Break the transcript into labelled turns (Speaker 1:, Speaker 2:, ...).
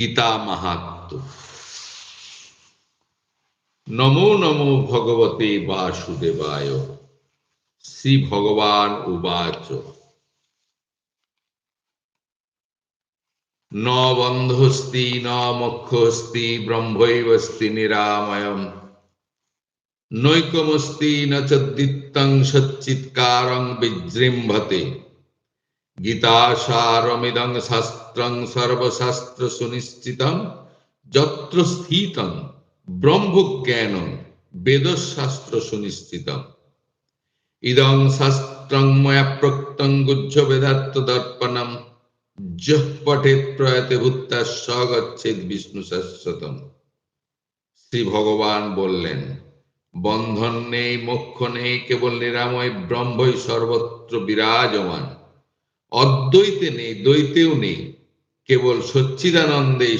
Speaker 1: গীতা মাহাত্ম্য। নমো নমো ভগবতে বাসুদেবায়। শ্রী ভগবান উবাচ ন বন্ধস্তি ন মোক্ষস্তি ব্রহ্মৈবস্তি নিরাময়ম নৈকমস্তি ন চ দ্বিত্বং সচ্চিৎকারং বিজৃম্ভতে গীতাসারমিদং শাস্ত্রং সর্বশাস্ত্র সুনিশ্চিতং যত্র স্থিতং ব্রহ্মজ্ঞানং বেদশাস্ত্র সুনিশ্চিতং ইদং শাস্ত্রং ময়া প্রক্তং গুহ্য বেদাত্ত দর্পণম যঃ পঠেৎ প্রয়াতে ভূত্তা স গচ্ছেৎ বিষ্ণু শাশ্বতম। শ্রী ভগবান বললেন, বন্ধন নেই, মোক্ষ নেই, কেবল নিরাময় ব্রহ্মই সর্বত্র বিরাজমান। অদ্বৈতে নেই, দ্বৈতেও নেই, কেবল সচ্চিদানন্দেই